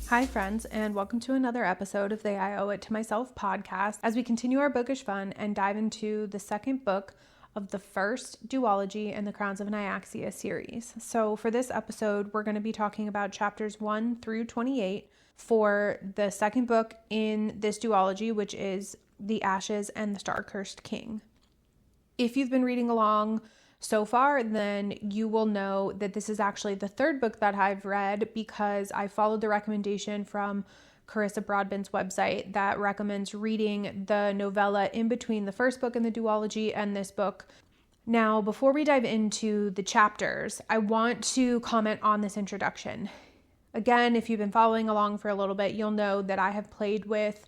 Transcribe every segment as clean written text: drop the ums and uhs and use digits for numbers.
Hi friends, and welcome to another episode of the I Owe It To Myself podcast as we continue our bookish fun and dive into the second book of the first duology in the Crowns of Nyaxia series. So for this episode, we're going to be talking about chapters 1 through 28 for the second book in this duology, which is The Ashes and the Star-Cursed King. If you've been reading along so far, then you will know that this is actually the third book that I've read because I followed the recommendation from Carissa Broadbent's website that recommends reading the novella in between the first book in the duology and this book. Now, before we dive into the chapters, I want to comment on this introduction. Again, if you've been following along for a little bit, you'll know that I have played with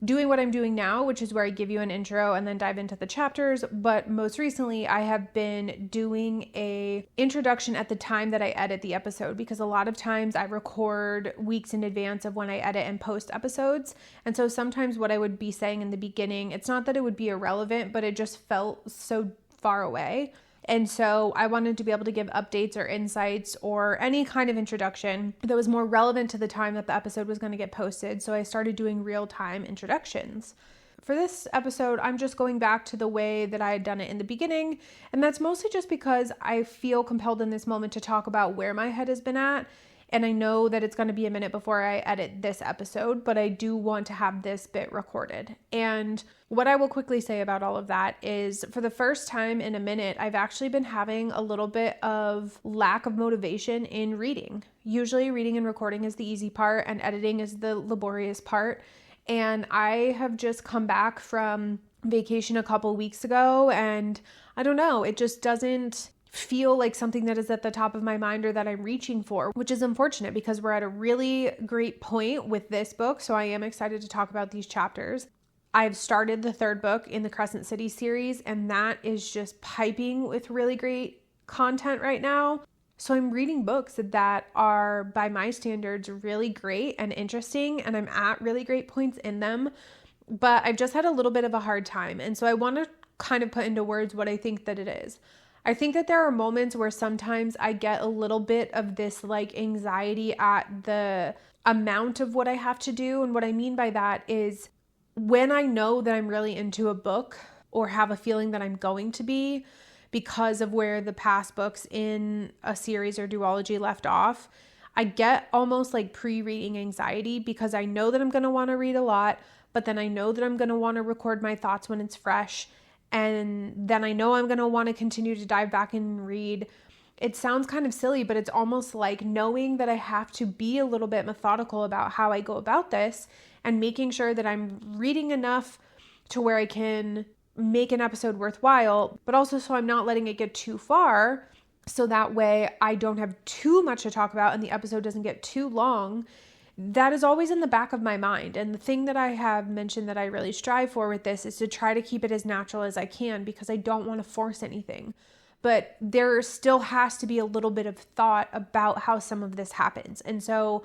doing what I'm doing now, which is where I give you an intro and then dive into the chapters. But most recently, I have been doing a introduction at the time that I edit the episode, because a lot of times I record weeks in advance of when I edit and post episodes. And so sometimes what I would be saying in the beginning, it's not that it would be irrelevant, but it just felt so far away. And so I wanted to be able to give updates or insights or any kind of introduction that was more relevant to the time that the episode was going to get posted. So I started doing real-time introductions. For this episode, I'm just going back to the way that I had done it in the beginning. And that's mostly just because I feel compelled in this moment to talk about where my head has been at. And I know that it's going to be a minute before I edit this episode, but I do want to have this bit recorded. And what I will quickly say about all of that is, for the first time in a minute, I've actually been having a little bit of lack of motivation in reading. Usually reading and recording is the easy part and editing is the laborious part. And I have just come back from vacation a couple weeks ago, and I don't know, it just doesn't feel like something that is at the top of my mind or that I'm reaching for, which is unfortunate because we're at a really great point with this book. So I am excited to talk about these chapters. I've started the third book in the Crescent City series, and that is just piping with really great content right now. So I'm reading books that are, by my standards, really great and interesting, and I'm at really great points in them, but I've just had a little bit of a hard time. And so I want to kind of put into words what I think that it is. I think that there are moments where sometimes I get a little bit of this like anxiety at the amount of what I have to do. And what I mean by that is when I know that I'm really into a book or have a feeling that I'm going to be because of where the past books in a series or duology left off, I get almost like pre-reading anxiety because I know that I'm going to want to read a lot, but then I know that I'm going to want to record my thoughts when it's fresh. And then I know I'm going to want to continue to dive back and read. It sounds kind of silly, but it's almost like knowing that I have to be a little bit methodical about how I go about this and making sure that I'm reading enough to where I can make an episode worthwhile, but also so I'm not letting it get too far. So that way I don't have too much to talk about and the episode doesn't get too long. That is always in the back of my mind. And the thing that I have mentioned that I really strive for with this is to try to keep it as natural as I can because I don't want to force anything. But there still has to be a little bit of thought about how some of this happens. And so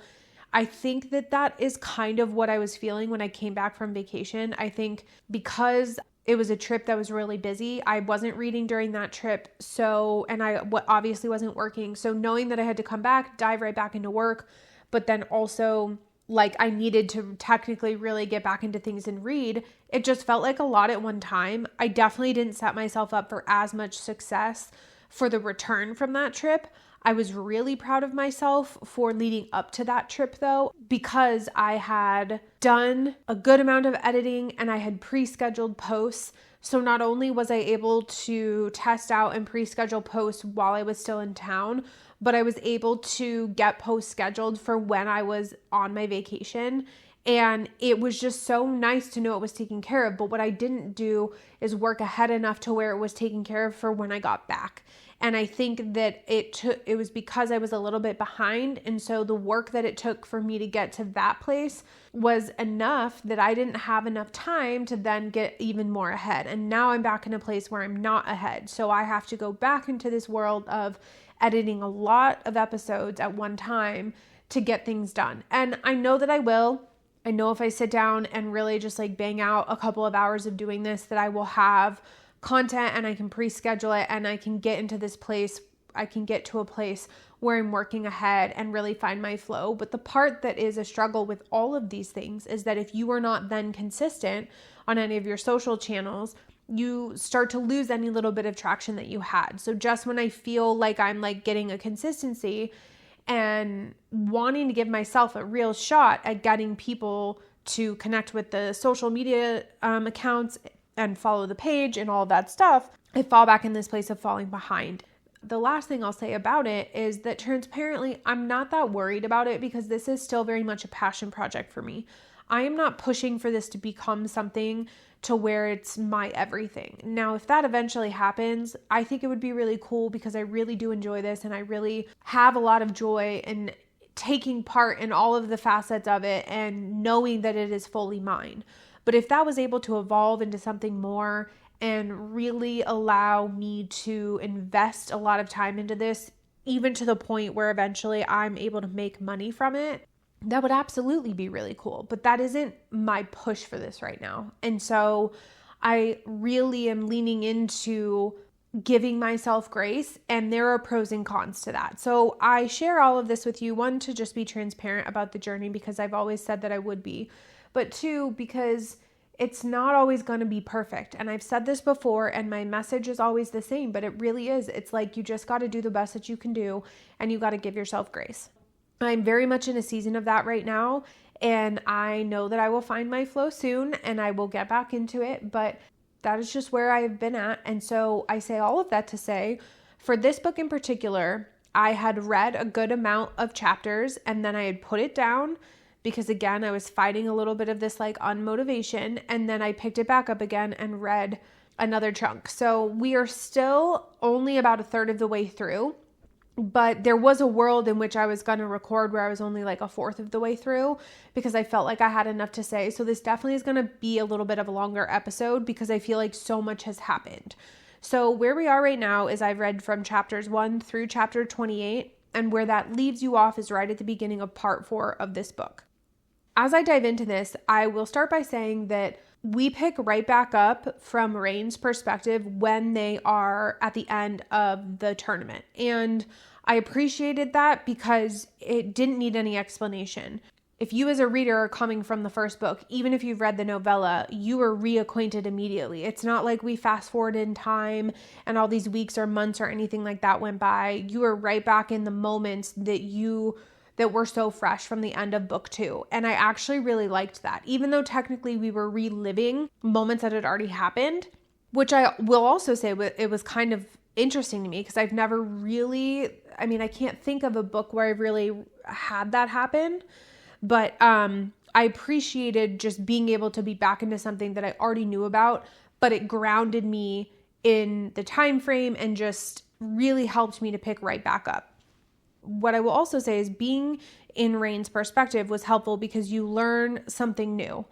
I think that that is kind of what I was feeling when I came back from vacation. I think because it was a trip that was really busy, I wasn't reading during that trip. And I obviously wasn't working. So knowing that I had to come back, dive right back into work, but then also like I needed to technically really get back into things and read, it just felt like a lot at one time. I definitely didn't set myself up for as much success for the return from that trip. I was really proud of myself for leading up to that trip though, because I had done a good amount of editing and I had pre-scheduled posts. So not only was I able to test out and pre-schedule posts while I was still in town, but I was able to get posts scheduled for when I was on my vacation. And it was just so nice to know it was taken care of. But what I didn't do is work ahead enough to where it was taken care of for when I got back. And I think that it was because I was a little bit behind. And so the work that it took for me to get to that place was enough that I didn't have enough time to then get even more ahead. And now I'm back in a place where I'm not ahead. So I have to go back into this world of editing a lot of episodes at one time to get things done. And I know that I will. I know if I sit down and really just like bang out a couple of hours of doing this, that I will have content and I can pre-schedule it and I can get into this place I can get to a place where I'm working ahead and really find my flow. But the part that is a struggle with all of these things is that if you are not then consistent on any of your social channels, you start to lose any little bit of traction that you had. So just when I feel like I'm like getting a consistency and wanting to give myself a real shot at getting people to connect with the social media accounts and follow the page and all that stuff, I fall back in this place of falling behind. The last thing I'll say about it is that transparently, I'm not that worried about it because this is still very much a passion project for me. I am not pushing for this to become something to where it's my everything. Now, if that eventually happens, I think it would be really cool because I really do enjoy this and I really have a lot of joy in taking part in all of the facets of it and knowing that it is fully mine. But if that was able to evolve into something more and really allow me to invest a lot of time into this, even to the point where eventually I'm able to make money from it, that would absolutely be really cool. But that isn't my push for this right now. And so I really am leaning into giving myself grace, and there are pros and cons to that. So I share all of this with you, one, to just be transparent about the journey because I've always said that I would be, but two, because it's not always going to be perfect. And I've said this before and my message is always the same, but it really is. It's like you just got to do the best that you can do and you got to give yourself grace. I'm very much in a season of that right now, and I know that I will find my flow soon and I will get back into it, but that is just where I have been at. And so I say all of that to say, for this book in particular, I had read a good amount of chapters and then I had put it down because, again, I was fighting a little bit of this like unmotivation, and then I picked it back up again and read another chunk. So we are still only about a third of the way through. But there was a world in which I was going to record where I was only like a fourth of the way through because I felt like I had enough to say. So this definitely is going to be a little bit of a longer episode because I feel like so much has happened. So where we are right now is I've read from chapters 1 through chapter 28. And where that leaves you off is right at the beginning of part 4 of this book. As I dive into this, I will start by saying that we pick right back up from Rain's perspective when they are at the end of the tournament. And I appreciated that because it didn't need any explanation. If you as a reader are coming from the first book, even if you've read the novella, you are reacquainted immediately. It's not like we fast forward in time and all these weeks or months or anything like that went by. You are right back in the moments that were so fresh from the end of book 2. And I actually really liked that. Even though technically we were reliving moments that had already happened, which I will also say it was kind of interesting to me because I've never really, I can't think of a book where I've really had that happen, but I appreciated just being able to be back into something that I already knew about, but it grounded me in the time frame and just really helped me to pick right back up. What I will also say is being in Rain's perspective was helpful because you learn something new.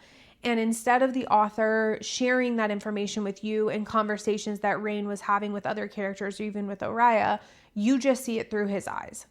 And instead of the author sharing that information with you in conversations that Rain was having with other characters or even with Oriah, you just see it through his eyes.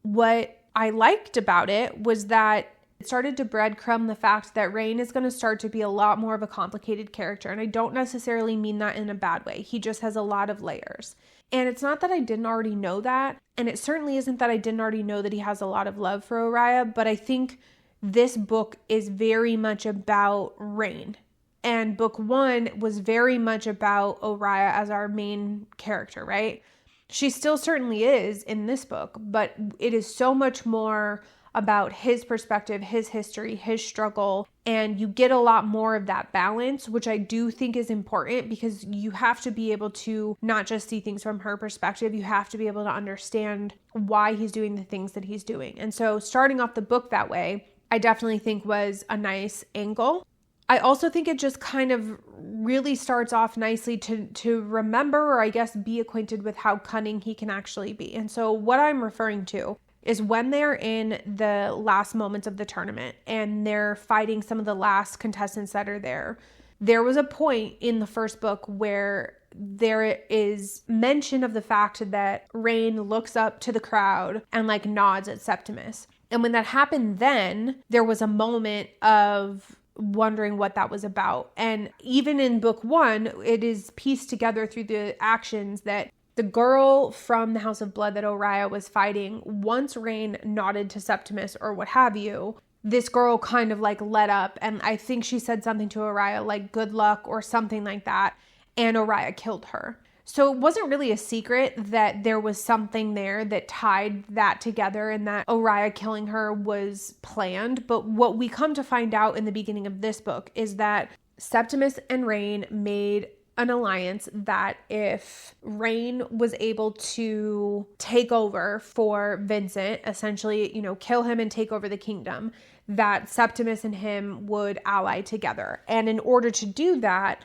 What I liked about it was that it started to breadcrumb the fact that Rain is going to start to be a lot more of a complicated character. And I don't necessarily mean that in a bad way. He just has a lot of layers. And it's not that I didn't already know that. And it certainly isn't that I didn't already know that he has a lot of love for Oriah. But I think this book is very much about Rain. And book 1 was very much about Oriah as our main character, right? She still certainly is in this book, but it is so much more about his perspective, his history, his struggle, and you get a lot more of that balance, which I do think is important because you have to be able to not just see things from her perspective, you have to be able to understand why he's doing the things that he's doing. And so starting off the book that way, I definitely think was a nice angle. I also think it just kind of really starts off nicely to remember, or I guess be acquainted with how cunning he can actually be. And so what I'm referring to is when they're in the last moments of the tournament and they're fighting some of the last contestants that are there. There was a point in the first book where there is mention of the fact that Rain looks up to the crowd and like nods at Septimus. And when that happened, then there was a moment of wondering what that was about. And even in book 1, it is pieced together through the actions that The girl from the House of Blood that Oriah was fighting, once Rain nodded to Septimus or what have you, this girl kind of like let up, and I think she said something to Oriah like good luck or something like that, and Oriah killed her. So it wasn't really a secret that there was something there that tied that together and that Oriah killing her was planned. But what we come to find out in the beginning of this book is that Septimus and Rain made an alliance that if Rain was able to take over for Vincent, essentially, kill him and take over the kingdom, that Septimus and him would ally together. And in order to do that,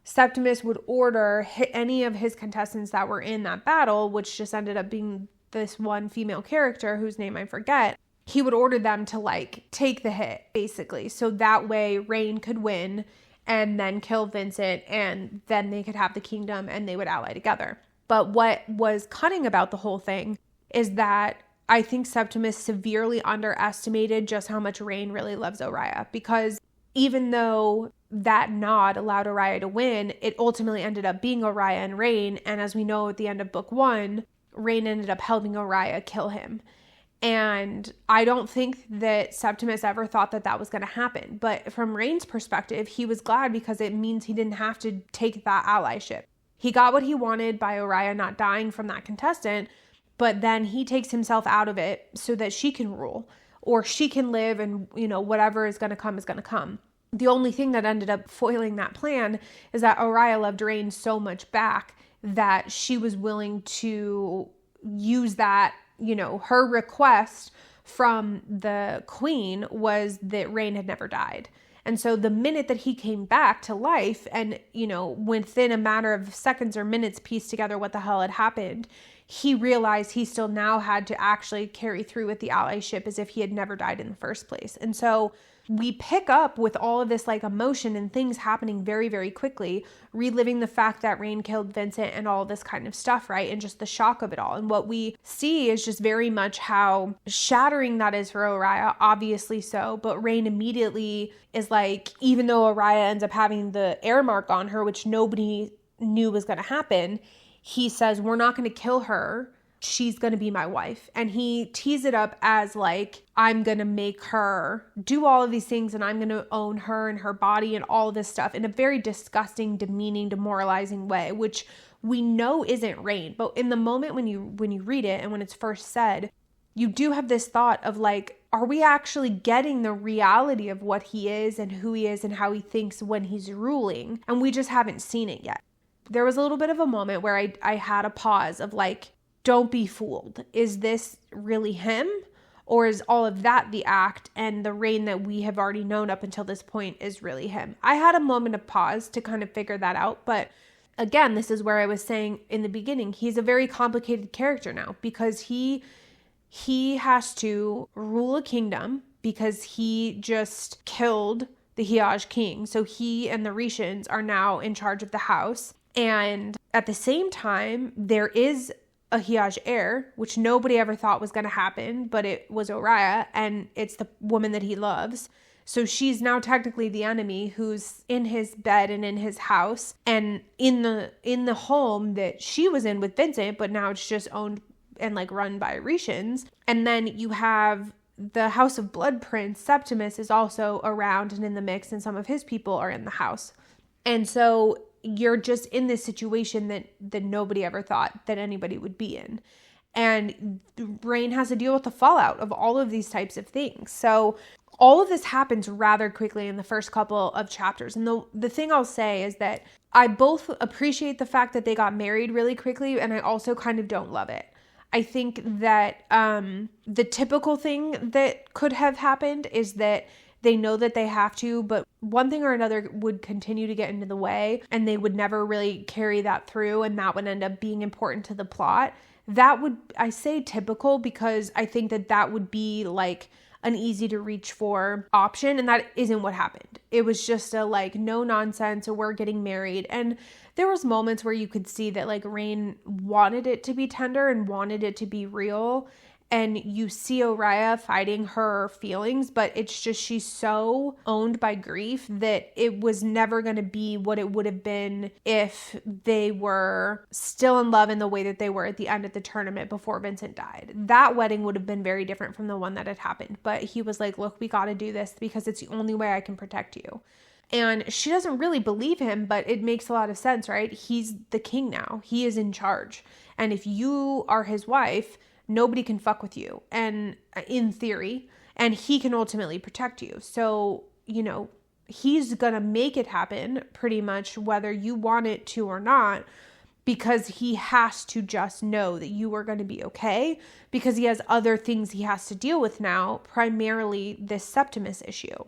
Septimus would order any of his contestants that were in that battle, which just ended up being this one female character whose name I forget. He would order them to like take the hit, basically. So that way Rain could win and then kill Vincent, and then they could have the kingdom and they would ally together. But what was cunning about the whole thing is that I think Septimus severely underestimated just how much Rain really loves Oriah, because even though that nod allowed Oriah to win, it ultimately ended up being Oriah and Rain. And as we know at the end of book 1, Rain ended up helping Oriah kill him. And I don't think that Septimus ever thought that that was going to happen. But from Rain's perspective, he was glad because it means he didn't have to take that allyship. He got what he wanted by Oriah not dying from that contestant, but then he takes himself out of it so that she can rule, or she can live, and whatever is going to come is going to come. The only thing that ended up foiling that plan is that Oriah loved Rain so much back that she was willing to use that. Her request from the queen was that Rain had never died. And so the minute that he came back to life and, within a matter of seconds or minutes pieced together what the hell had happened, he realized he still now had to actually carry through with the allyship as if he had never died in the first place. And so we pick up with all of this like emotion and things happening very, very quickly, reliving the fact that Rain killed Vincent and all this kind of stuff, right? And just the shock of it all. And what we see is just very much how shattering that is for Oriah, obviously so, but Rain immediately is like, even though Oriah ends up having the air mark on her, which nobody knew was going to happen, he says, we're not going to kill her. She's going to be my wife. And he tees it up as like, I'm going to make her do all of these things and I'm going to own her and her body and all this stuff in a very disgusting, demeaning, demoralizing way, which we know isn't Rain. But in the moment when you read it and when it's first said, you do have this thought of like, are we actually getting the reality of what he is and who he is and how he thinks when he's ruling? And we just haven't seen it yet. There was a little bit of a moment where I had a pause of like, don't be fooled. Is this really him? Or is all of that the act and the Rain that we have already known up until this point is really him? I had a moment of pause to kind of figure that out. But again, this is where I was saying in the beginning, he's a very complicated character now because he has to rule a kingdom because he just killed the Hiaj king. So he and the Rishans are now in charge of the house. And at the same time, there is a Hiaj heir, which nobody ever thought was going to happen, but it was Oriah, and it's the woman that he loves. So she's now technically the enemy who's in his bed and in his house and in the home that she was in with Vincent, but now it's just owned and like run by Rishans. And then you have the House of Blood Prince, Septimus, is also around and in the mix, and some of his people are in the house. And so you're just in this situation that nobody ever thought that anybody would be in. And Rain has to deal with the fallout of all of these types of things. So all of this happens rather quickly in the first couple of chapters. And the thing I'll say is that I both appreciate the fact that they got married really quickly, and I also kind of don't love it. I think that the typical thing that could have happened is that they know that they have to, but one thing or another would continue to get into the way and they would never really carry that through, and that would end up being important to the plot. That would, I say typical because I think that would be like an easy to reach for option, and that isn't what happened. It was just a like no nonsense, or we're getting married. And there was moments where you could see that like Rain wanted it to be tender and wanted it to be real. and you see Oriah fighting her feelings, but it's just she's so owned by grief that it was never going to be what it would have been if they were still in love in the way that they were at the end of the tournament before Vincent died. That wedding would have been very different from the one that had happened, but he was like, look, we got to do this because it's the only way I can protect you. And she doesn't really believe him, but it makes a lot of sense, right? He's the king now. He is in charge. And if you are his wife, nobody can fuck with you. And in theory, and he can ultimately protect you. So, he's going to make it happen pretty much whether you want it to or not, because he has to just know that you are going to be okay, because he has other things he has to deal with now, primarily this Septimus issue.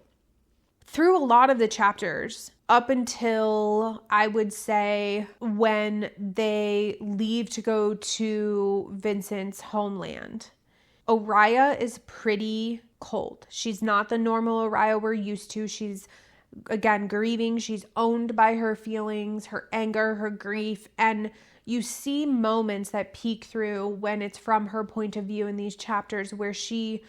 Through a lot of the chapters, up until I would say when they leave to go to Vincent's homeland, Oriah is pretty cold. She's not the normal Oriah we're used to. She's, again, grieving. She's owned by her feelings, her anger, her grief. And you see moments that peek through when it's from her point of view in these chapters where she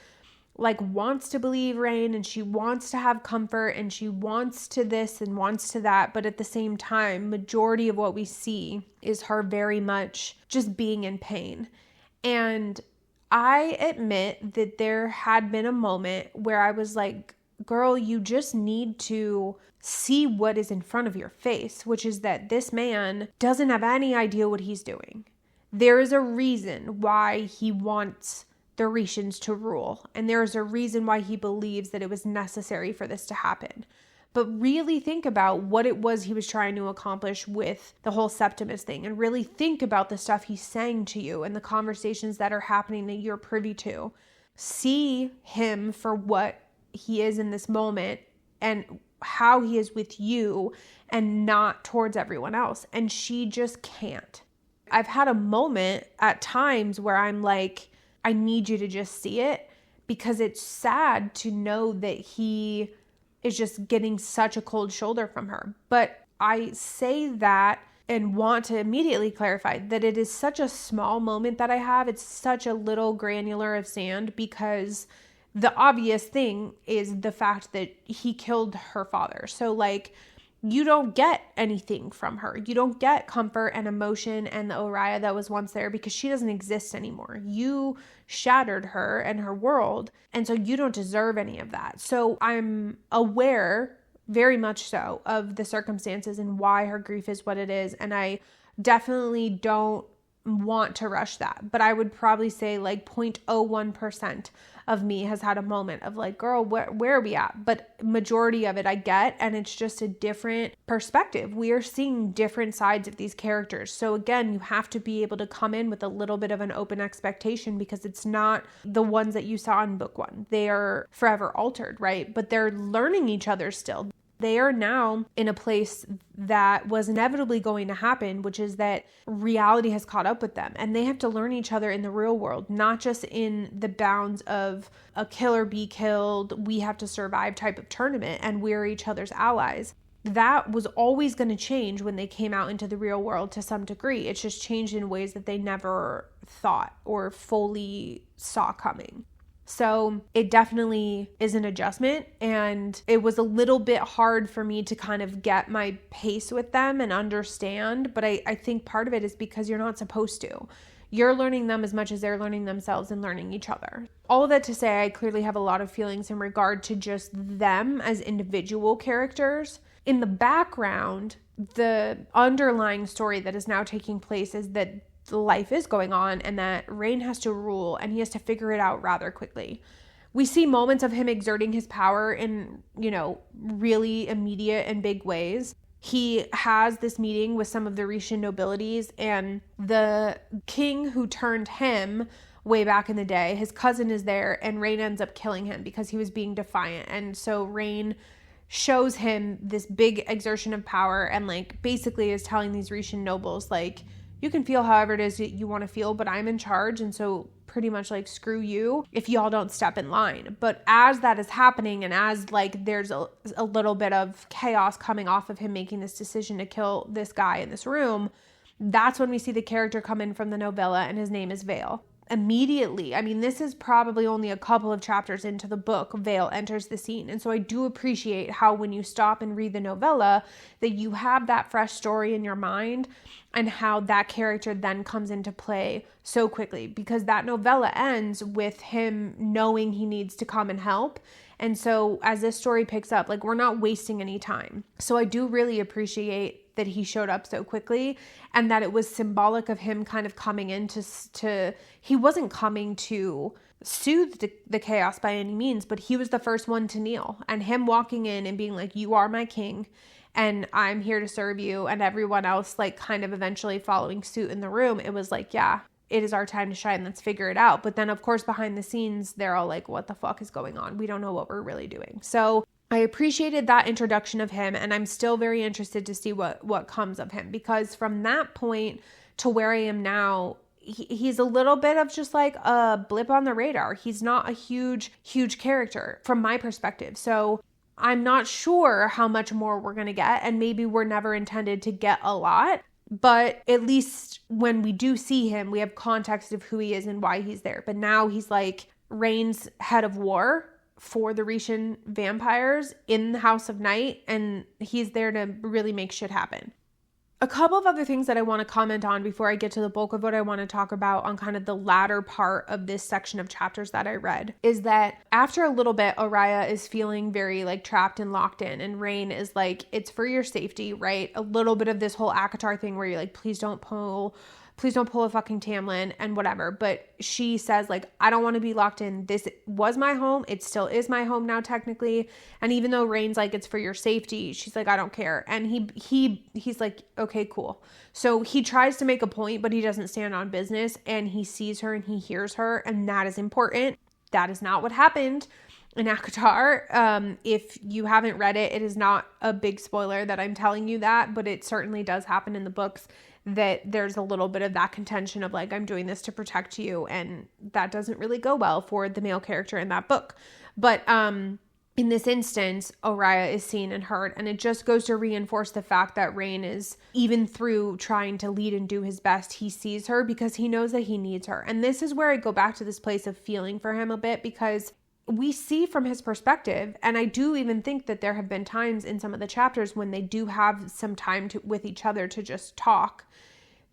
wants to believe Rain, and she wants to have comfort, and she wants to this and wants to that. But at the same time, majority of what we see is her very much just being in pain. And I admit that there had been a moment where I was like, girl, you just need to see what is in front of your face, which is that this man doesn't have any idea what he's doing. There is a reason why he wants the Rishans to rule, and there is a reason why he believes that it was necessary for this to happen. But really think about what it was he was trying to accomplish with the whole Septimus thing, and really think about the stuff he's saying to you and the conversations that are happening that you're privy to. See him for what he is in this moment and how he is with you and not towards everyone else. And she just can't. I've had a moment at times where I'm like, I need you to just see it, because it's sad to know that he is just getting such a cold shoulder from her. But I say that and want to immediately clarify that it is such a small moment that I have. It's such a little granular of sand, because the obvious thing is the fact that he killed her father. So you don't get anything from her. You don't get comfort and emotion and the Oriah that was once there, because she doesn't exist anymore. You shattered her and her world, and so you don't deserve any of that. So I'm aware, very much so, of the circumstances and why her grief is what it is, and I definitely don't want to rush that. But I would probably say 0.01% of me has had a moment of girl, where are we at? But majority of it I get, and it's just a different perspective. We are seeing different sides of these characters. So again, you have to be able to come in with a little bit of an open expectation, because it's not the ones that you saw in book one. They are forever altered, right? But they're learning each other still. They are now in a place that was inevitably going to happen, which is that reality has caught up with them, and they have to learn each other in the real world, not just in the bounds of a kill or be killed, we have to survive type of tournament, and we're each other's allies. That was always going to change when they came out into the real world to some degree. It's just changed in ways that they never thought or fully saw coming. So it definitely is an adjustment, and it was a little bit hard for me to kind of get my pace with them and understand, but I think part of it is because you're not supposed to. You're learning them as much as they're learning themselves and learning each other. All of that to say, I clearly have a lot of feelings in regard to just them as individual characters. In the background, the underlying story that is now taking place is that life is going on, and that Rain has to rule, and he has to figure it out rather quickly. We see moments of him exerting his power in, really immediate and big ways. He has this meeting with some of the Rishan nobilities, and the king who turned him way back in the day, his cousin is there, and Rain ends up killing him because he was being defiant. And so Rain shows him this big exertion of power, and basically is telling these Rishan nobles, you can feel however it is that you want to feel, but I'm in charge. And so pretty much screw you if y'all don't step in line. But as that is happening, and as there's a little bit of chaos coming off of him making this decision to kill this guy in this room, that's when we see the character come in from the novella, and his name is Vale. immediately, I mean, this is probably only a couple of chapters into the book, Vale enters the scene. And so I do appreciate how when you stop and read the novella, that you have that fresh story in your mind and how that character then comes into play so quickly, because that novella ends with him knowing he needs to come and help. And so as this story picks up, like, we're not wasting any time. So I do really appreciate that he showed up so quickly, and that it was symbolic of him kind of coming in to he wasn't coming to soothe the chaos by any means, but he was the first one to kneel, and him walking in and being like, you are my king and I'm here to serve you, and everyone else like kind of eventually following suit in the room. It was like, yeah, it is our time to shine. Let's figure it out. But then of course, behind the scenes, they're all like, what the fuck is going on? We don't know what we're really doing. So I appreciated that introduction of him, and I'm still very interested to see what comes of him, because from that point to where I am now, he's a little bit of just like a blip on the radar. He's not a huge character from my perspective. So I'm not sure how much more we're going to get, and maybe we're never intended to get a lot, but at least when we do see him, we have context of who he is and why he's there. But now he's like Rain's head of war for the Rishan vampires in the House of Night, and he's there to really make shit happen. A couple of other things that I want to comment on before I get to the bulk of what I want to talk about on kind of the latter part of this section of chapters that I read is that after a little bit, Araya is feeling very like trapped and locked in, and Rain is like, it's for your safety, right? A little bit of this whole Akatar thing where you're like, please don't pull a fucking Tamlin and whatever. But she says like, I don't want to be locked in. This was my home. It still is my home now, technically. And even though Rain's like, it's for your safety, she's like, I don't care. And he's like, okay, cool. So he tries to make a point, but he doesn't stand on business, and he sees her and he hears her. And that is important. That is not what happened in Akatar. If you haven't read it, it is not a big spoiler that I'm telling you that, but it certainly does happen in the books, that there's a little bit of that contention of like, I'm doing this to protect you. And that doesn't really go well for the male character in that book. But in this instance, Araya is seen and heard. And it just goes to reinforce the fact that Rain is, even through trying to lead and do his best, he sees her because he knows that he needs her. And this is where I go back to this place of feeling for him a bit, because we see from his perspective, and I do even think that there have been times in some of the chapters when they do have some time with each other to just talk,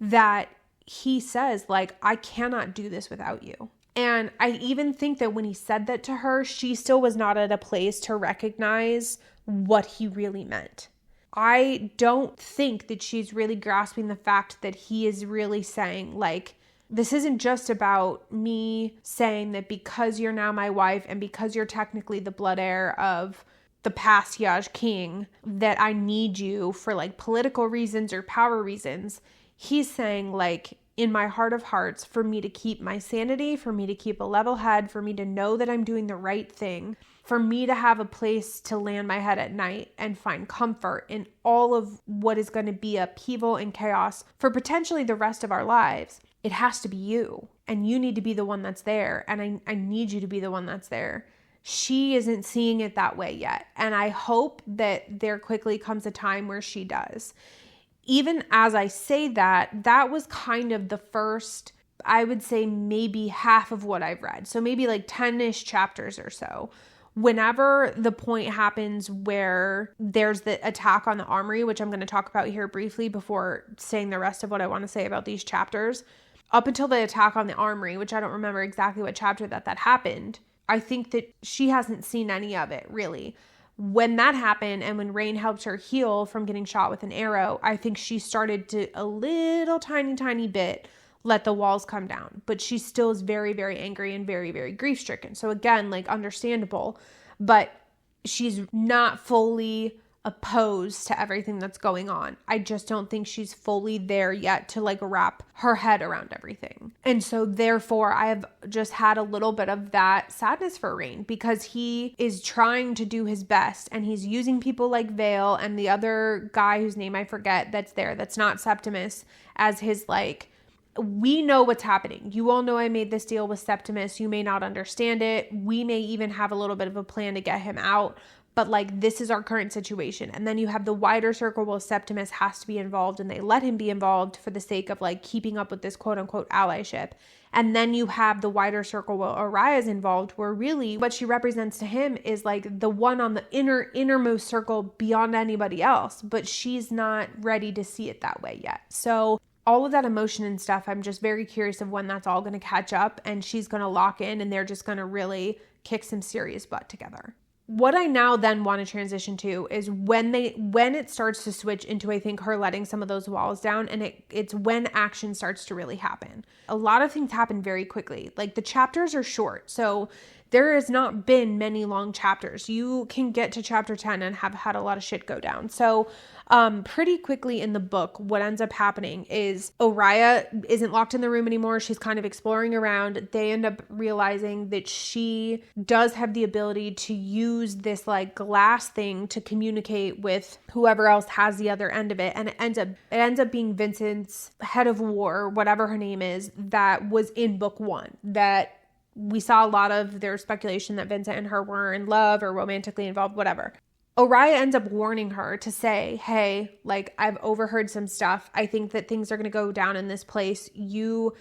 that he says like, I cannot do this without you. And I even think that when he said that to her, she still was not at a place to recognize what he really meant. I don't think that she's really grasping the fact that he is really saying like, this isn't just about me saying that because you're now my wife and because you're technically the blood heir of the past Yaj king, that I need you for like political reasons or power reasons. He's saying like, in my heart of hearts, for me to keep my sanity, for me to keep a level head, for me to know that I'm doing the right thing, for me to have a place to land my head at night and find comfort in all of what is going to be upheaval and chaos for potentially the rest of our lives. It has to be you, and you need to be the one that's there. And I need you to be the one that's there. She isn't seeing it that way yet. And I hope that there quickly comes a time where she does. Even as I say that, that was kind of the first, I would say maybe half of what I've read. So maybe like 10-ish chapters or so. Whenever the point happens where there's the attack on the armory, which I'm going to talk about here briefly before saying the rest of what I want to say about these chapters, up until the attack on the armory, which I don't remember exactly what chapter that happened, I think that she hasn't seen any of it really. When that happened and when Rain helped her heal from getting shot with an arrow, I think she started to a little tiny bit let the walls come down. But she still is very, very angry and very, very grief stricken. So again, like understandable, but she's not fully opposed to everything that's going on. I just don't think she's fully there yet to like wrap her head around everything. And so therefore I have just had a little bit of that sadness for Rain, because he is trying to do his best and he's using people like Vale and the other guy whose name I forget that's there, that's not Septimus, as his like, we know what's happening. You all know I made this deal with Septimus. You may not understand it. We may even have a little bit of a plan to get him out. but like, this is our current situation. And then you have the wider circle where Septimus has to be involved, and they let him be involved for the sake of like keeping up with this quote unquote allyship. And then you have the wider circle where Oria's involved, where really what she represents to him is like the one on the innermost circle beyond anybody else, but she's not ready to see it that way yet. So all of that emotion and stuff, I'm just very curious of when that's all going to catch up and she's going to lock in and they're just going to really kick some serious butt together. What I now then want to transition to is when it starts to switch into, I think, her letting some of those walls down, and it's when action starts to really happen. A lot of things happen very quickly. Like, the chapters are short, so there has not been many long chapters. You can get to chapter 10 and have had a lot of shit go down. So pretty quickly in the book, what ends up happening is Oriya isn't locked in the room anymore. She's kind of exploring around. They end up realizing that she does have the ability to use this like glass thing to communicate with whoever else has the other end of it. And it ends up being Vincent's head of war, whatever her name is, that was in book 1, that we saw a lot of their speculation that Vincent and her were in love or romantically involved, whatever. Oriya ends up warning her to say, hey, like, I've overheard some stuff. I think that things are going to go down in this place. You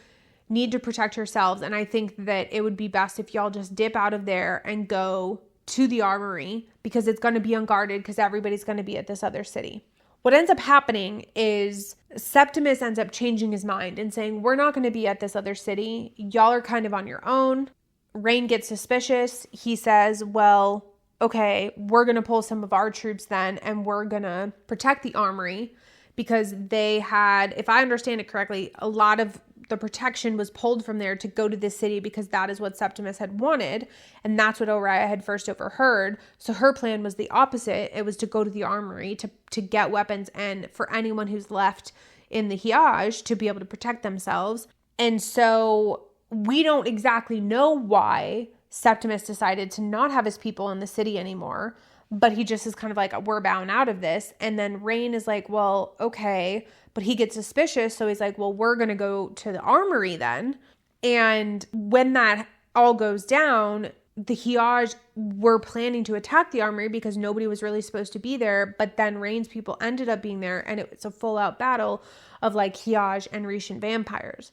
need to protect yourselves. And I think that it would be best if y'all just dip out of there and go to the armory, because it's going to be unguarded because everybody's going to be at this other city. What ends up happening is Septimus ends up changing his mind and saying, we're not going to be at this other city. Y'all are kind of on your own. Rain gets suspicious. He says, well, okay, we're going to pull some of our troops then, and we're going to protect the armory, because they had, if I understand it correctly, a lot of the protection was pulled from there to go to this city because that is what Septimus had wanted. And that's what Oriya had first overheard. So her plan was the opposite. It was to go to the armory to get weapons and for anyone who's left in the Hiage to be able to protect themselves. And so we don't exactly know why Septimus decided to not have his people in the city anymore, but he just is kind of like, we're bowing out of this. And then Rain is like, well, okay, but he gets suspicious. So he's like, well, we're going to go to the armory then. And when that all goes down, the Hiage were planning to attack the armory because nobody was really supposed to be there. But then Rain's people ended up being there, and it's a full out battle of like Hiage and Rishan vampires.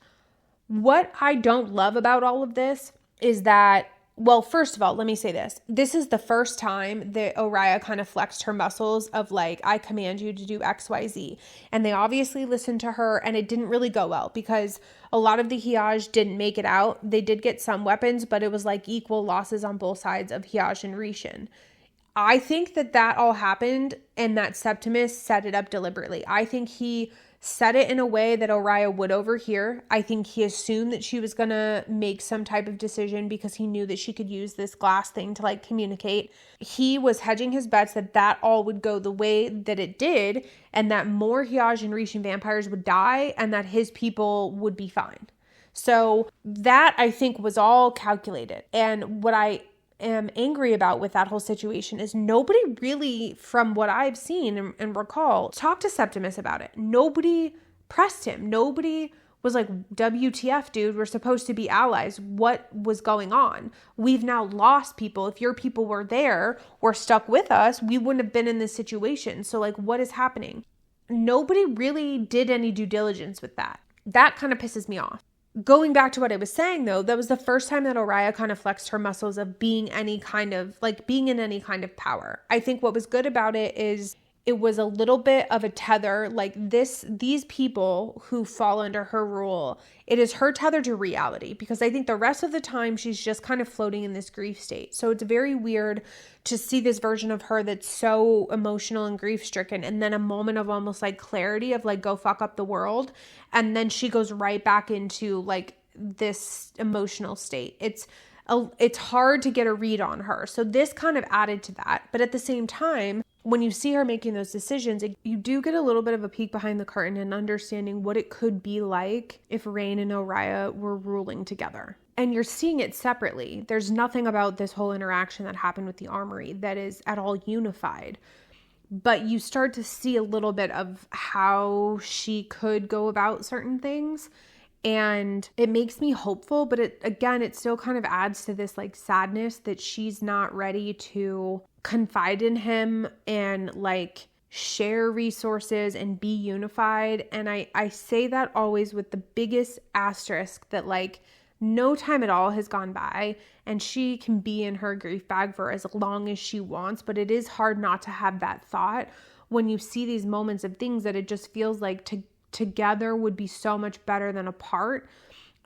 What I don't love about all of this is that, well, first of all, let me say this. This is the first time that Oriya kind of flexed her muscles of like, I command you to do X, Y, Z. And they obviously listened to her, and it didn't really go well because a lot of the Hiage didn't make it out. They did get some weapons, but it was like equal losses on both sides of Hiage and Rishan. I think that all happened and that Septimus set it up deliberately. I think he said it in a way that Oriya would overhear. I think he assumed that she was going to make some type of decision because he knew that she could use this glass thing to like communicate. He was hedging his bets that all would go the way that it did, and that more Hiage and Rishan vampires would die and that his people would be fine. So that, I think, was all calculated. And what I am angry about with that whole situation is nobody really, from what I've seen and recall, talked to Septimus about it. Nobody pressed him. Nobody was like, WTF, dude, we're supposed to be allies. What was going on? We've now lost people. If your people were there or stuck with us, we wouldn't have been in this situation. So like, what is happening? Nobody really did any due diligence with that. That kind of pisses me off. Going back to what I was saying, though, that was the first time that Oriya kind of flexed her muscles of being in any kind of power. I think what was good about it is it was a little bit of a tether, like these people who fall under her rule, it is her tether to reality, because I think the rest of the time she's just kind of floating in this grief state. So it's very weird to see this version of her that's so emotional and grief stricken, and then a moment of almost like clarity of like, go fuck up the world. And then she goes right back into like this emotional state. It's hard to get a read on her. So this kind of added to that. But at the same time, when you see her making those decisions, you do get a little bit of a peek behind the curtain and understanding what it could be like if Rain and Oriya were ruling together. And you're seeing it separately. There's nothing about this whole interaction that happened with the armory that is at all unified. But you start to see a little bit of how she could go about certain things. And it makes me hopeful, but it still kind of adds to this like sadness that she's not ready to confide in him and like share resources and be unified. And I say that always with the biggest asterisk that like no time at all has gone by and she can be in her grief bag for as long as she wants, but it is hard not to have that thought when you see these moments of things that it just feels like together would be so much better than apart.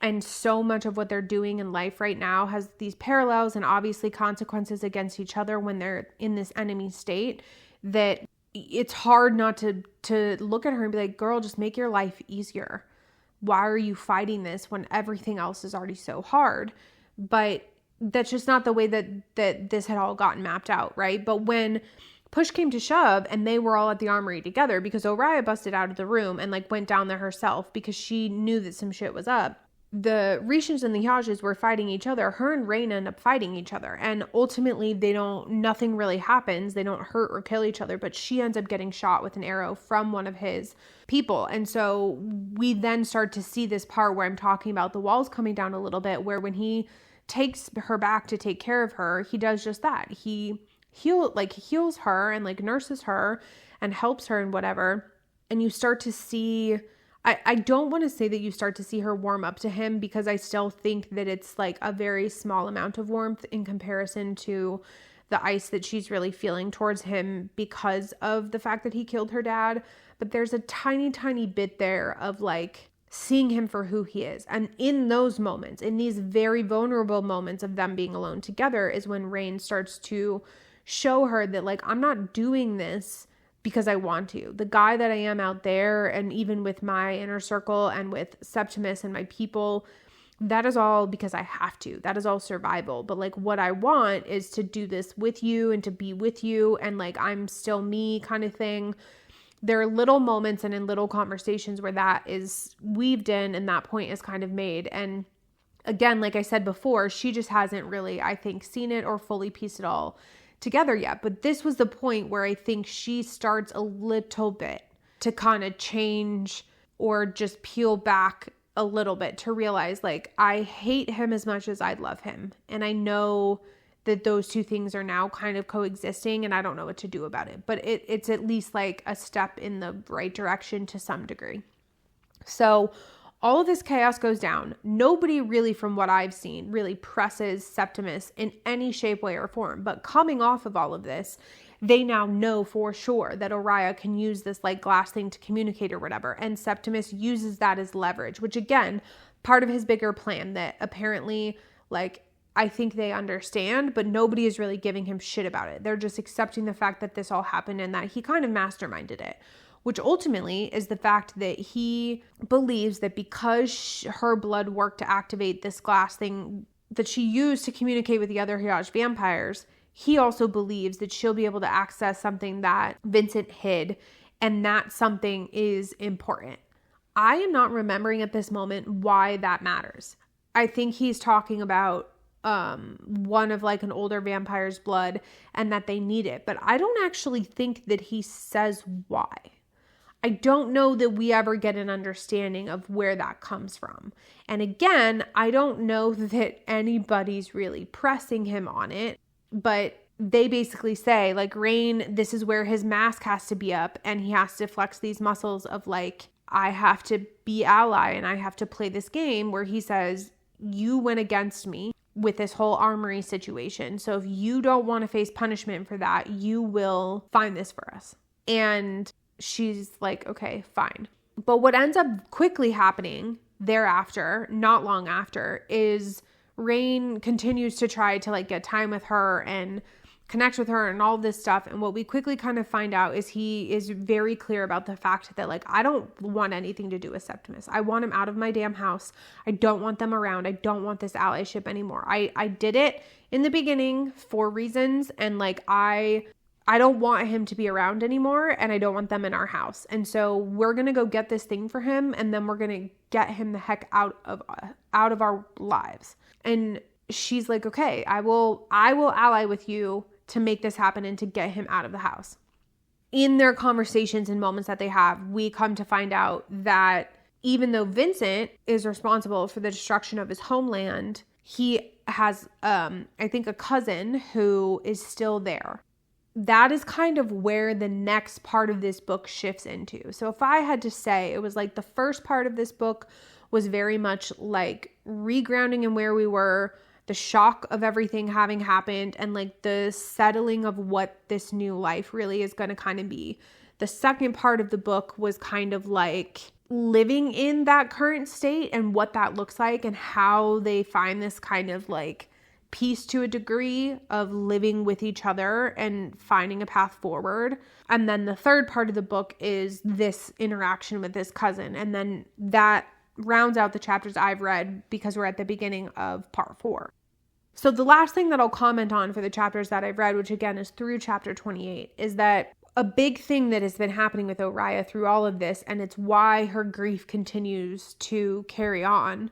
And so much of what they're doing in life right now has these parallels and obviously consequences against each other when they're in this enemy state, that it's hard not to look at her and be like, girl, just make your life easier. Why are you fighting this when everything else is already so hard? But that's just not the way that this had all gotten mapped out, right? But when push came to shove and they were all at the armory together, because Oriah busted out of the room and like went down there herself because she knew that some shit was up. The Rishans and the Yajas were fighting each other. Her and Rain end up fighting each other. And ultimately nothing really happens. They don't hurt or kill each other, but she ends up getting shot with an arrow from one of his people. And so we then start to see this part where I'm talking about the walls coming down a little bit, where when he takes her back to take care of her, he does just that. He heals her and like nurses her and helps her and whatever. And you start to see, I don't want to say that you start to see her warm up to him, because I still think that it's like a very small amount of warmth in comparison to the ice that she's really feeling towards him because of the fact that he killed her dad. But there's a tiny, tiny bit there of like seeing him for who he is. And in those moments, in these very vulnerable moments of them being alone together, is when Rain starts to show her that like, I'm not doing this because I want to. The guy that I am out there, and even with my inner circle and with Septimus and my people, that is all because I have to. That is all survival. But like what I want is to do this with you and to be with you, and like I'm still me kind of thing. There are little moments and in little conversations where that is weaved in and that point is kind of made. And again, like I said before, she just hasn't really, I think, seen it or fully pieced it all together yet. But this was the point where I think she starts a little bit to kind of change or just peel back a little bit to realize like, I hate him as much as I'd love him. And I know that those two things are now kind of coexisting and I don't know what to do about it, but it's at least like a step in the right direction to some degree. So all of this chaos goes down. Nobody really, from what I've seen, really presses Septimus in any shape, way, or form. But coming off of all of this, they now know for sure that Oriah can use this like glass thing to communicate or whatever. And Septimus uses that as leverage, which again, part of his bigger plan that apparently like I think they understand, but nobody is really giving him shit about it. They're just accepting the fact that this all happened and that he kind of masterminded it. Which ultimately is the fact that he believes that because her blood worked to activate this glass thing that she used to communicate with the other Hyaj vampires, he also believes that she'll be able to access something that Vincent hid, and that something is important. I am not remembering at this moment why that matters. I think he's talking about one of like an older vampire's blood and that they need it, but I don't actually think that he says why. I don't know that we ever get an understanding of where that comes from. And again, I don't know that anybody's really pressing him on it, but they basically say like, Rain, this is where his mask has to be up and he has to flex these muscles of like, I have to be ally and I have to play this game where he says, you went against me with this whole armory situation. So if you don't want to face punishment for that, you will find this for us. And she's like, okay, fine. But what ends up quickly happening thereafter, not long after, is Rain continues to try to like get time with her and connect with her and all this stuff. And what we quickly kind of find out is he is very clear about the fact that like, I don't want anything to do with Septimus. I want him out of my damn house. I don't want them around. I don't want this allyship anymore. I did it in the beginning for reasons, and like I don't want him to be around anymore, and I don't want them in our house. And so we're going to go get this thing for him, and then we're going to get him the heck out of our lives. And she's like, okay, I will ally with you to make this happen and to get him out of the house. In their conversations and moments that they have, we come to find out that even though Vincent is responsible for the destruction of his homeland, he has, I think, a cousin who is still there. that is kind of where the next part of this book shifts into. So if I had to say, it was like the first part of this book was very much like regrounding in where we were, the shock of everything having happened, and like the settling of what this new life really is going to kind of be. The second part of the book was kind of like living in that current state and what that looks like, and how they find this kind of like peace to a degree of living with each other and finding a path forward. And then the third part of the book is this interaction with this cousin. And then that rounds out the chapters I've read, because we're at the beginning of part 4. So the last thing that I'll comment on for the chapters that I've read, which again is through chapter 28, is that a big thing that has been happening with Oriah through all of this, and it's why her grief continues to carry on,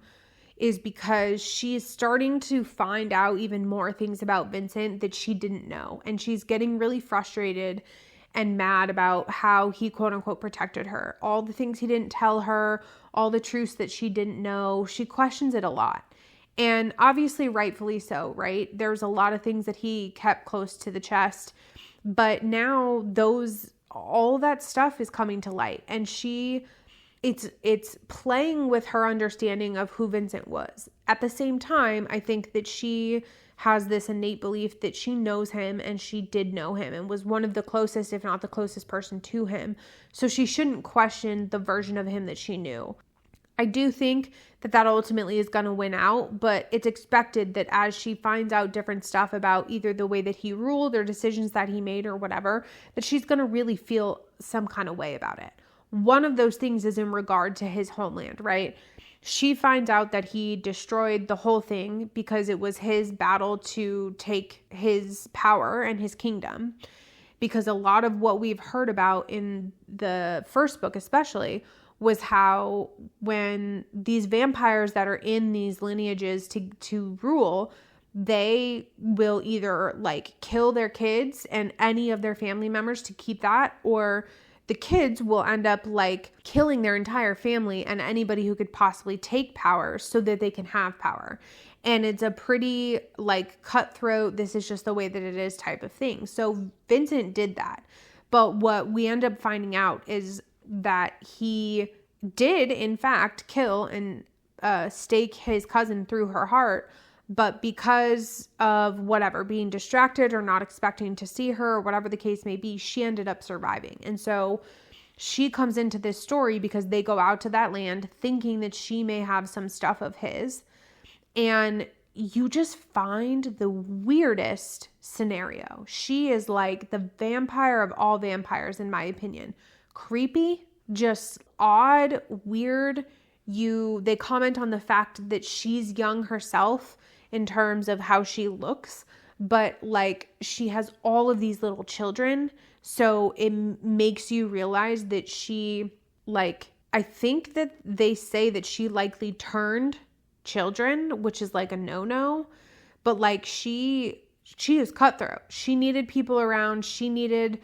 is because she is starting to find out even more things about Vincent that she didn't know. And she's getting really frustrated and mad about how he quote unquote protected her. All the things he didn't tell her, all the truths that she didn't know. She questions it a lot. And obviously rightfully so, right? There's a lot of things that he kept close to the chest. But now all that stuff is coming to light. And it's playing with her understanding of who Vincent was. At the same time, I think that she has this innate belief that she knows him, and she did know him and was one of the closest, if not the closest person to him. So she shouldn't question the version of him that she knew. I do think that ultimately is going to win out, but it's expected that as she finds out different stuff about either the way that he ruled or decisions that he made or whatever, that she's going to really feel some kind of way about it. One of those things is in regard to his homeland, right? She finds out that he destroyed the whole thing because it was his battle to take his power and his kingdom. Because a lot of what we've heard about in the first book especially was how when these vampires that are in these lineages to rule, they will either like kill their kids and any of their family members to keep that, or the kids will end up like killing their entire family and anybody who could possibly take power so that they can have power. And it's a pretty like cutthroat, this is just the way that it is type of thing. So Vincent did that. But what we end up finding out is that he did in fact kill and stake his cousin through her heart. But because of whatever, being distracted or not expecting to see her or whatever the case may be, she ended up surviving. And so she comes into this story because they go out to that land thinking that she may have some stuff of his. And you just find the weirdest scenario. She is like the vampire of all vampires, in my opinion. Creepy, just odd, weird. They comment on the fact that she's young herself in terms of how she looks, but like she has all of these little children. So it makes you realize that she like, I think that they say that she likely turned children, which is like a no-no, but like she is cutthroat. She needed people around. She needed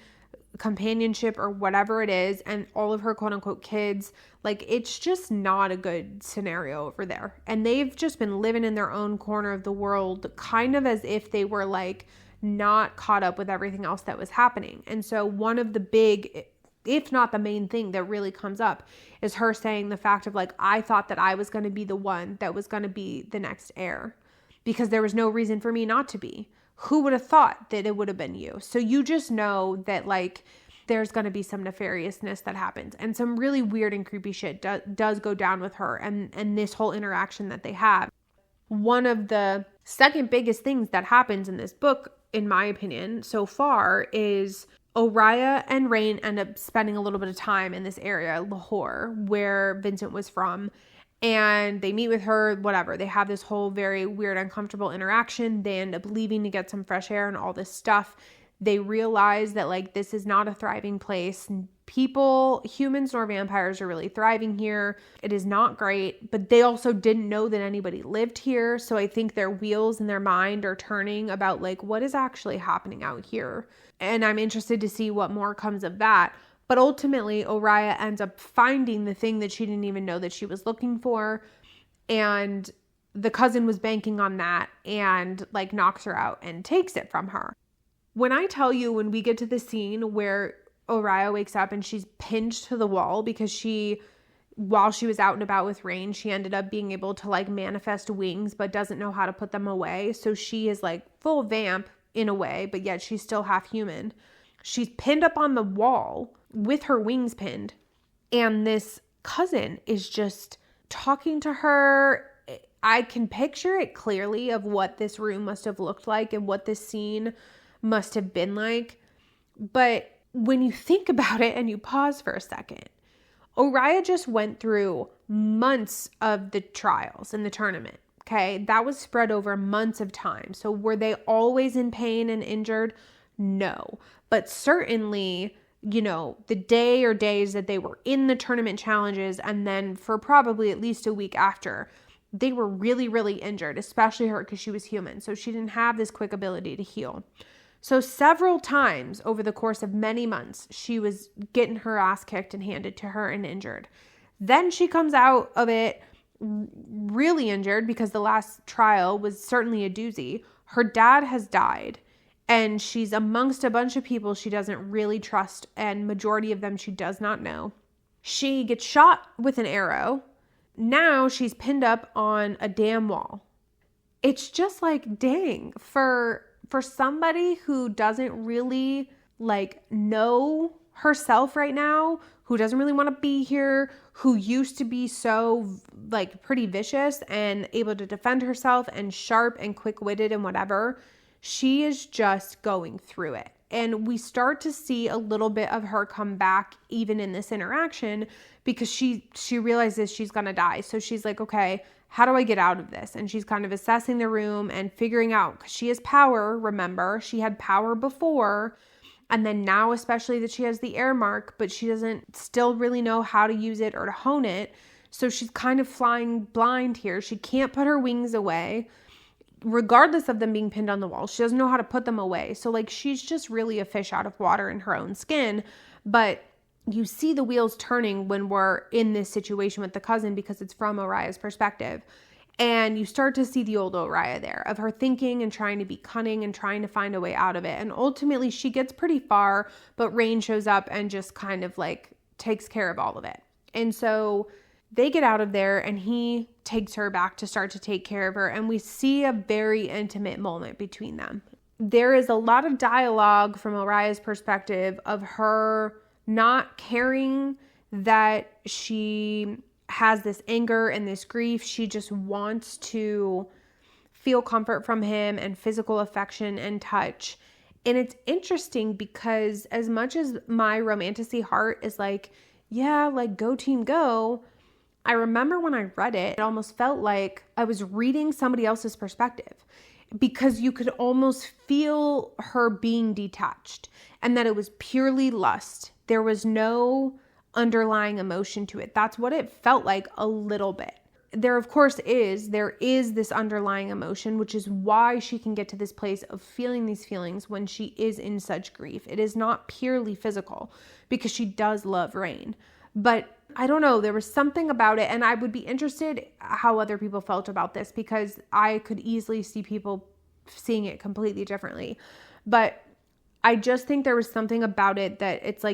companionship or whatever it is, and all of her quote unquote kids, like it's just not a good scenario over there. And they've just been living in their own corner of the world, kind of as if they were like not caught up with everything else that was happening. And so one of the big, if not the main thing that really comes up is her saying the fact of like, I thought that I was going to be the one that was going to be the next heir because there was no reason for me not to be. Who would have thought that it would have been you? So you just know that like there's going to be some nefariousness that happens, and some really weird and creepy shit does go down with her and this whole interaction that they have. One of the second biggest things that happens in this book, in my opinion, so far is Oriah and Rain end up spending a little bit of time in this area, Lahore, where Vincent was from. And they meet with her, whatever. They have this whole very weird, uncomfortable interaction. They end up leaving to get some fresh air and all this stuff. They realize that like this is not a thriving place. People, humans nor vampires, are really thriving here. It is not great, but they also didn't know that anybody lived here. So I think their wheels in their mind are turning about like what is actually happening out here. And I'm interested to see what more comes of that. But ultimately, Oriah ends up finding the thing that she didn't even know that she was looking for. And the cousin was banking on that and like knocks her out and takes it from her. When I tell you, when we get to the scene where Oriah wakes up and she's pinned to the wall because while she was out and about with Rain, she ended up being able to like manifest wings, but doesn't know how to put them away. So she is like full vamp in a way, but yet she's still half human. She's pinned up on the wall with her wings pinned. And this cousin is just talking to her. I can picture it clearly of what this room must have looked like and what this scene must have been like. But when you think about it and you pause for a second, Oriah just went through months of the trials in the tournament, okay? That was spread over months of time. So were they always in pain and injured? No. But certainly, the day or days that they were in the tournament challenges and then for probably at least a week after, they were really, really injured, especially her because she was human. So she didn't have this quick ability to heal. So several times over the course of many months, she was getting her ass kicked and handed to her and injured. Then she comes out of it really injured because the last trial was certainly a doozy. Her dad has died and she's amongst a bunch of people she doesn't really trust, and majority of them she does not know. She gets shot with an arrow. Now she's pinned up on a damn wall. It's just like, dang, for somebody who doesn't really know herself right now, who doesn't really want to be here, who used to be so pretty vicious and able to defend herself and sharp and quick-witted and whatever, she is just going through it. And we start to see a little bit of her come back even in this interaction because she realizes she's going to die. So she's like, okay, how do I get out of this? And she's kind of assessing the room and figuring out, because she has power, remember, she had power before. And then now, especially that she has the air mark, but she doesn't still really know how to use it or to hone it. So she's kind of flying blind here. She can't put her wings away, regardless of them being pinned on the wall. She doesn't know how to put them away. So she's just really a fish out of water in her own skin. But you see the wheels turning when we're in this situation with the cousin because it's from Oriah's perspective. And you start to see the old Oriah there of her thinking and trying to be cunning and trying to find a way out of it. And ultimately she gets pretty far, but Rain shows up and just kind of takes care of all of it. And so they get out of there and he takes her back to start to take care of her. And we see a very intimate moment between them. There is a lot of dialogue from Oriah's perspective of her not caring that she has this anger and this grief. She just wants to feel comfort from him and physical affection and touch. And it's interesting because as much as my romanticy heart is go team go, I remember when I read it, it almost felt like I was reading somebody else's perspective because you could almost feel her being detached and that it was purely lust. There was no underlying emotion to it. That's what it felt like a little bit. There, of course, is this underlying emotion, which is why she can get to this place of feeling these feelings when she is in such grief. It is not purely physical because she does love Rain. But I don't know, there was something about it, and I would be interested how other people felt about this because I could easily see people seeing it completely differently. But I just think there was something about it that it's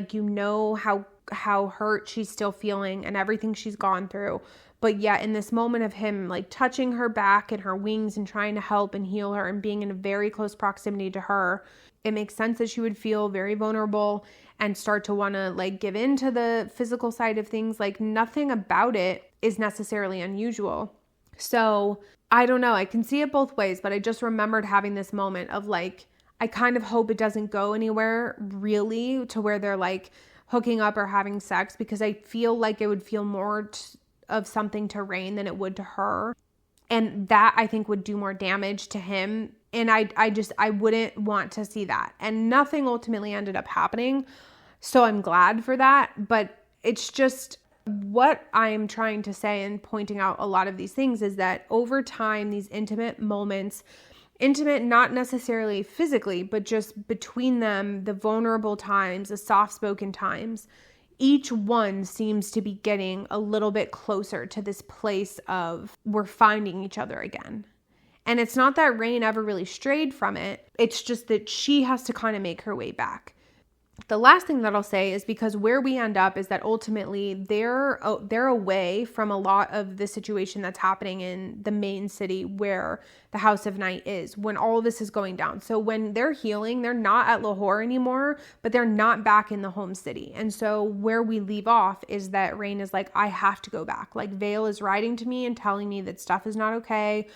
how hurt she's still feeling and everything she's gone through. But yet in this moment of him touching her back and her wings and trying to help and heal her and being in a very close proximity to her, it makes sense that she would feel very vulnerable and start to want to give in to the physical side of things. Nothing about it is necessarily unusual. So I don't know. I can see it both ways, but I just remembered having this moment of I kind of hope it doesn't go anywhere really to where they're hooking up or having sex, because I feel like it would feel more of something to Rain than it would to her. And that I think would do more damage to him. And I wouldn't want to see that. And nothing ultimately ended up happening. So I'm glad for that. But it's just what I'm trying to say and pointing out a lot of these things is that over time, these intimate moments, intimate not necessarily physically, but just between them, the vulnerable times, the soft-spoken times, each one seems to be getting a little bit closer to this place of we're finding each other again. And it's not that Rain ever really strayed from it. It's just that she has to kind of make her way back. The last thing that I'll say is because where we end up is that ultimately they're away from a lot of the situation that's happening in the main city where the House of Night is when all of this is going down. So when they're healing, they're not at Lahore anymore, but they're not back in the home city. And so where we leave off is that Rain is like, I have to go back. Like Vale is writing to me and telling me that stuff is not okay.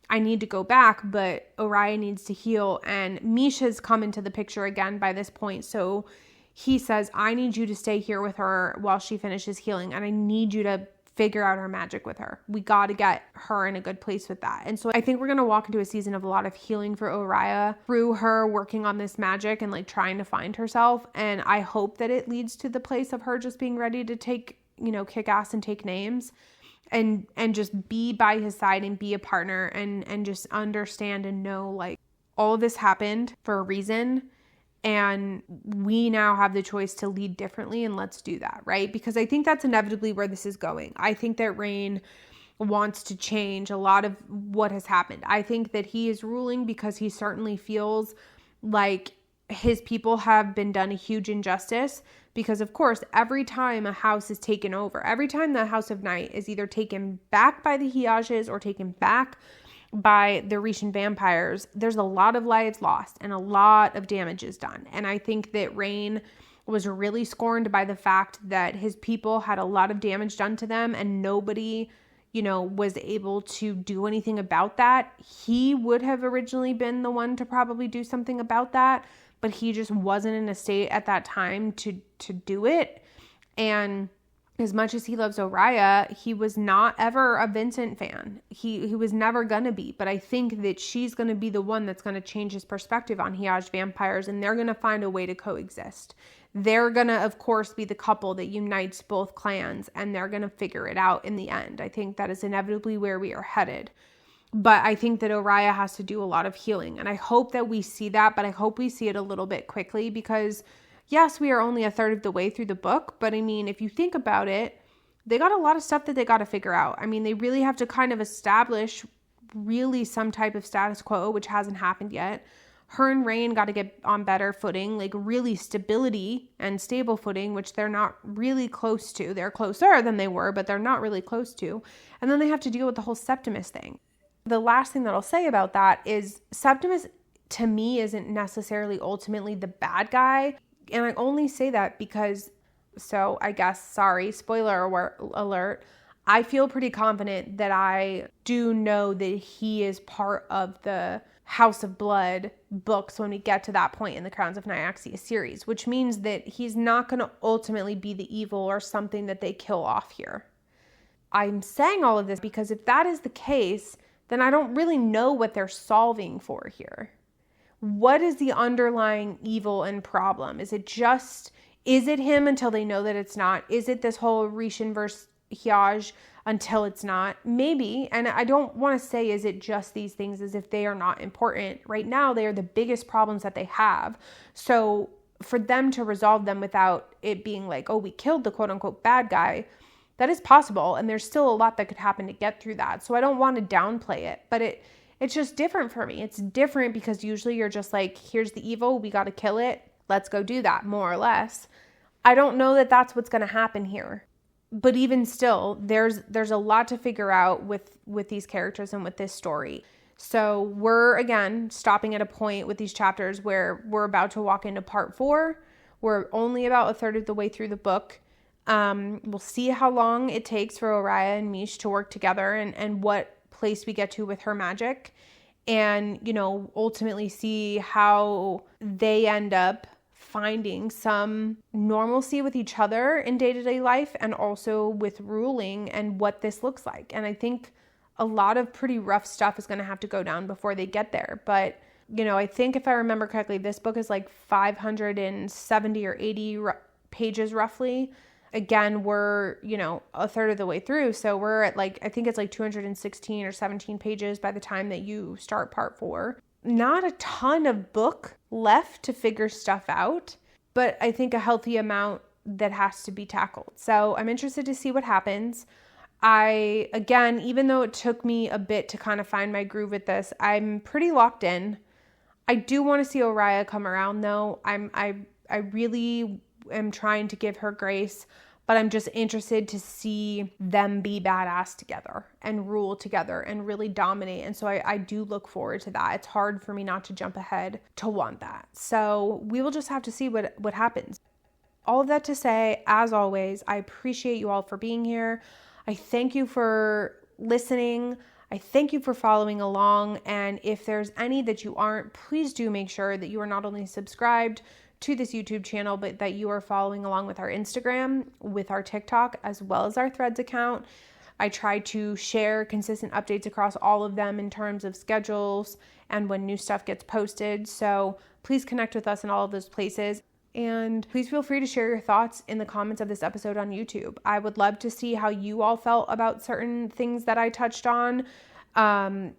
I need to go back, but Oriah needs to heal. And Misha's come into the picture again by this point. So he says, I need you to stay here with her while she finishes healing. And I need you to figure out her magic with her. We got to get her in a good place with that. And so I think we're going to walk into a season of a lot of healing for Oriah through her working on this magic and like trying to find herself. And I hope that it leads to the place of her just being ready to take, kick ass and take names. And just be by his side and be a partner and just understand and know like all of this happened for a reason and we now have the choice to lead differently and let's do that, right? Because I think that's inevitably where this is going. I think that Rain wants to change a lot of what has happened. I think that he is ruling because he certainly feels like his people have been done a huge injustice. Because, of course, every time a house is taken over, every time the House of Night is either taken back by the Hiages or taken back by the Rishan vampires, there's a lot of lives lost and a lot of damage is done. And I think that Rain was really scorned by the fact that his people had a lot of damage done to them and nobody, was able to do anything about that. He would have originally been the one to probably do something about that. But he just wasn't in a state at that time to do it. And as much as he loves Oriah, he was not ever a Vincent fan. He was never going to be. But I think that she's going to be the one that's going to change his perspective on Hiaj vampires. And they're going to find a way to coexist. They're going to, of course, be the couple that unites both clans. And they're going to figure it out in the end. I think that is inevitably where we are headed. But I think that Oriah has to do a lot of healing. And I hope that we see that, but I hope we see it a little bit quickly because, yes, we are only a third of the way through the book. But I mean, if you think about it, they got a lot of stuff that they got to figure out. I mean, they really have to kind of establish really some type of status quo, which hasn't happened yet. Her and Rain got to get on better footing, like really stability and stable footing, which they're not really close to. They're closer than they were, but they're not really close to. And then they have to deal with the whole Septimus thing. The last thing that I'll say about that is Septimus, to me, isn't necessarily ultimately the bad guy. And I only say that because, so I guess, sorry, spoiler alert, I feel pretty confident that I do know that he is part of the House of Blood books when we get to that point in the Crowns of Nyaxia series, which means that he's not going to ultimately be the evil or something that they kill off here. I'm saying all of this because if that is the case, then I don't really know what they're solving for here. What is the underlying evil and problem? Is it him until they know that it's not? Is it this whole Rishan versus Hiaj until it's not? Maybe. And I don't want to say, is it just these things as if they are not important? Right now, they are the biggest problems that they have. So for them to resolve them without it being like, oh, we killed the quote unquote bad guy, that is possible, and there's still a lot that could happen to get through that. So I don't want to downplay it, but it's just different for me. It's different because usually you're just like, here's the evil, we got to kill it, let's go do that, more or less. I don't know that that's what's going to happen here. But even still, there's a lot to figure out with these characters and with this story. So we're, again, stopping at a point with these chapters where we're about to walk into part 4. We're only about a third of the way through the book. We'll see how long it takes for Oriah and Mish to work together and what place we get to with her magic and, ultimately see how they end up finding some normalcy with each other in day-to-day life and also with ruling and what this looks like. And I think a lot of pretty rough stuff is going to have to go down before they get there. But, I think if I remember correctly, this book is like 570 or 80 pages roughly. Again, we're, a third of the way through. So we're at I think it's 216 or 17 pages by the time that you start part 4. Not a ton of book left to figure stuff out, but I think a healthy amount that has to be tackled. So I'm interested to see what happens. Again, even though it took me a bit to kind of find my groove with this, I'm pretty locked in. I do want to see Oriah come around though. I really am trying to give her grace, but I'm just interested to see them be badass together and rule together and really dominate. And so I do look forward to that. It's hard for me not to jump ahead to want that. So we will just have to see what happens. All of that to say, as always, I appreciate you all for being here. I thank you for listening. I thank you for following along. And if there's any that you aren't, please do make sure that you are not only subscribed to this YouTube channel, but that you are following along with our Instagram, with our TikTok, as well as our Threads account. I try to share consistent updates across all of them in terms of schedules and when new stuff gets posted. So please connect with us in all of those places. And please feel free to share your thoughts in the comments of this episode on YouTube. I would love to see how you all felt about certain things that I touched on.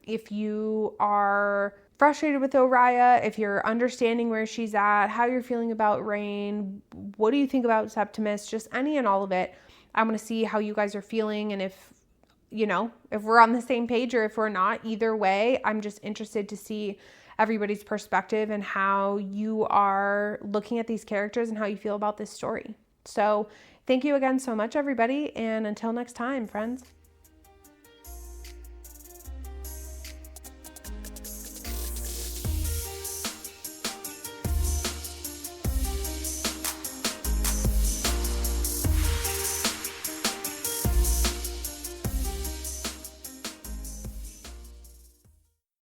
If you are frustrated with Oriah, if you're understanding where she's at, how you're feeling about Rain, what do you think about Septimus, just any and all of it. I want to see how you guys are feeling and if we're on the same page or if we're not. Either way, I'm just interested to see everybody's perspective and how you are looking at these characters and how you feel about this story. So thank you again so much, everybody. And until next time, friends.